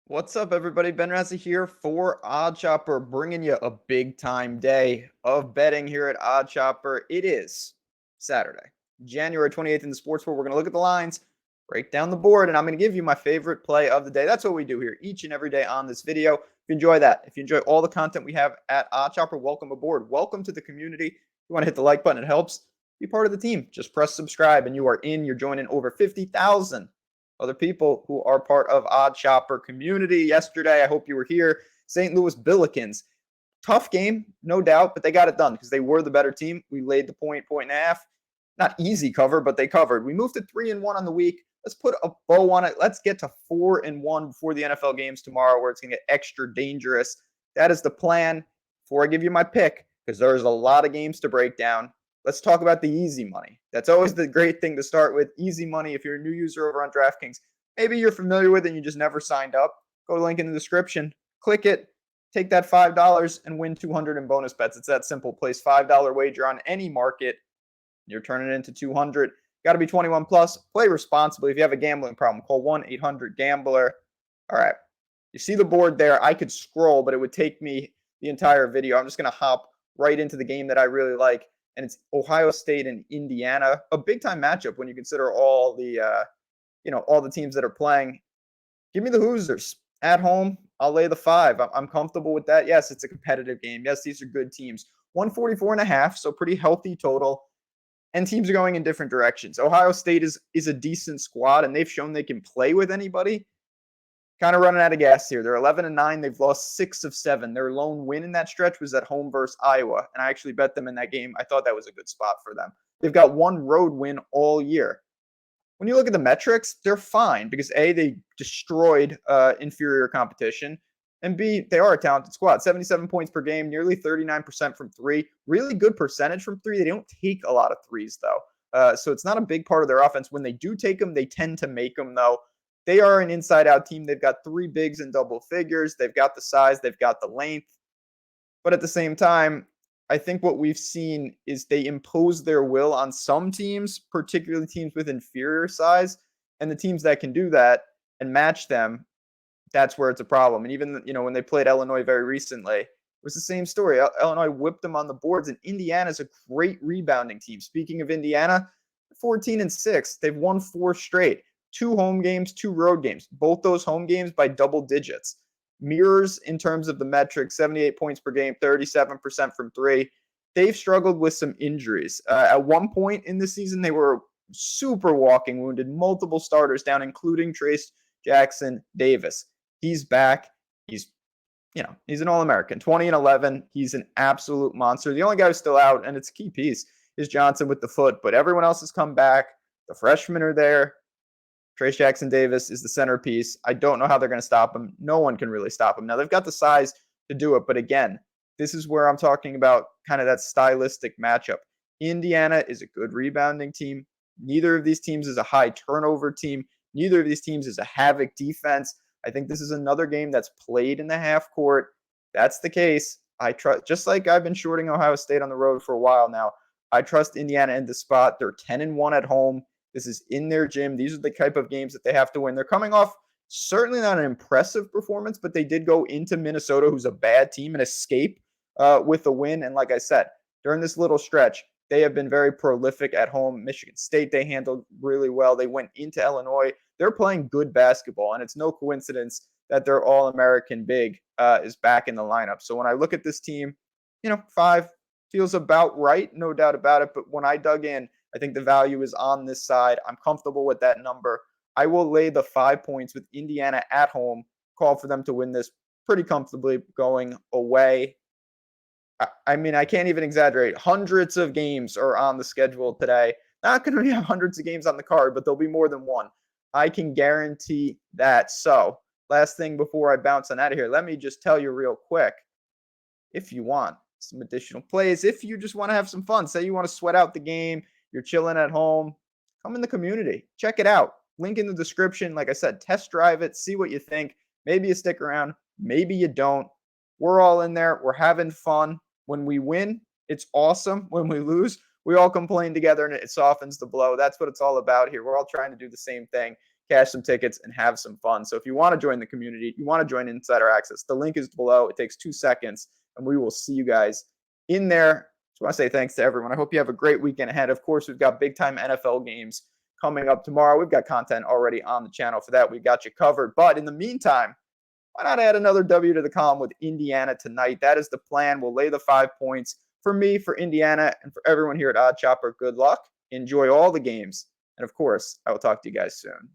What's up, everybody? Ben Razzie here for Odd Chopper, bringing you a big time day of betting here at Odd Chopper. It is Saturday, January 28th in the sports world. We're going to look at the lines, break down the board, and I'm going to give you my favorite play of the day. That's what we do here each and every day on this video. If you enjoy that, if you enjoy all the content we have at Odd Chopper, welcome aboard. Welcome to the community. If you want to hit the like button, it helps. Be part of the team. Just press subscribe and you are in. You're joining over 50,000 other people who are part of Odd Chopper community. Yesterday, I hope you were here. St. Louis Billikens. Tough game, no doubt, but they got it done because they were the better team. We laid the point and a half. Not easy cover, but they covered. We moved to 3-1 on the week. Let's put a bow on it. Let's get to 4-1 before the NFL games tomorrow, where it's going to get extra dangerous. That is the plan. Before I give you my pick, because there's a lot of games to break down, let's talk about the easy money. That's always the great thing to start with. Easy money. If you're a new user over on DraftKings, maybe you're familiar with it and you just never signed up, go to the link in the description, click it, take that $5 and win $200 in bonus bets. It's that simple. Place $5 wager on any market. You're turning it into $200. Got to be 21 plus. Play responsibly. If you have a gambling problem, call 1-800-GAMBLER. All right. You see the board there. I could scroll, but it would take me the entire video. I'm just going to hop right into the game that I really like. And it's Ohio State and Indiana, a big-time matchup when you consider all the, all the teams that are playing. Give me the Hoosiers at home. I'll lay the 5. I'm comfortable with that. Yes, it's a competitive game. Yes, these are good teams. 144.5, so pretty healthy total. And teams are going in different directions. Ohio State is a decent squad, and they've shown they can play with anybody. Kind of running out of gas here. They're 11-9. They've lost 6 of 7. Their lone win in that stretch was at home versus Iowa, and I actually bet them in that game. I thought that was a good spot for them. They've got one road win all year. When you look at the metrics, they're fine because A, they destroyed inferior competition, and B, they are a talented squad. 77 points per game, nearly 39% from 3. Really good percentage from 3. They don't take a lot of threes, though. So it's not a big part of their offense. When they do take them, they tend to make them, though. They are an inside-out team. They've got 3 bigs in double figures. They've got the size. They've got the length. But at the same time, I think what we've seen is they impose their will on some teams, particularly teams with inferior size. And the teams that can do that and match them, that's where it's a problem. And even, when they played Illinois very recently, it was the same story. Illinois whipped them on the boards, and Indiana's a great rebounding team. Speaking of Indiana, 14-6. They've won 4 straight. 2 home games, 2 road games. Both those home games by double digits. Mirrors in terms of the metrics, 78 points per game, 37% from 3. They've struggled with some injuries. At one point in the season, they were super walking wounded, multiple starters down, including Trace Jackson Davis. He's back. He's an All-American. 20-11. He's an absolute monster. The only guy who's still out, and it's a key piece, is Johnson with the foot, but everyone else has come back. The freshmen are there. Trace Jackson Davis is the centerpiece. I don't know how they're going to stop him. No one can really stop him. Now, they've got the size to do it, but again, this is where I'm talking about kind of that stylistic matchup. Indiana is a good rebounding team. Neither of these teams is a high turnover team. Neither of these teams is a havoc defense. I think this is another game that's played in the half court. That's the case. I trust, just like I've been shorting Ohio State on the road for a while now, I trust Indiana in the spot. They're 10-1 at home. This is in their gym. These are the type of games that they have to win. They're coming off certainly not an impressive performance, but they did go into Minnesota, who's a bad team, and escape with a win. And like I said, during this little stretch, they have been very prolific at home. Michigan State, they handled really well. They went into Illinois. They're playing good basketball, and it's no coincidence that their All-American big is back in the lineup. So when I look at this team, 5 feels about right, no doubt about it. But when I dug in, I think the value is on this side. I'm comfortable with that number. I will lay the 5 points with Indiana at home. Call for them to win this pretty comfortably going away. I mean, I can't even exaggerate. Hundreds of games are on the schedule today. Not going to be hundreds of games on the card, but there'll be more than one. I can guarantee that. So, last thing before I bounce on out of here, let me just tell you real quick. If you want some additional plays, if you just want to have some fun, say you want to sweat out the game, you're chilling at home, come in the community. Check it out. Link in the description. Like I said, test drive it. See what you think. Maybe you stick around. Maybe you don't. We're all in there. We're having fun. When we win, it's awesome. When we lose, we all complain together and it softens the blow. That's what it's all about here. We're all trying to do the same thing. cash some tickets, and have some fun. So if you want to join the community, you want to join Insider Access, the link is below. It takes 2 seconds, and we will see you guys in there. Just want to say thanks to everyone. I hope you have a great weekend ahead. Of course, we've got big-time NFL games coming up tomorrow. We've got content already on the channel for that. We got you covered. But in the meantime, why not add another W to the column with Indiana tonight? That is the plan. We'll lay the 5 points. For me, for Indiana, and for everyone here at Odd Chopper, good luck. Enjoy all the games. And of course, I will talk to you guys soon.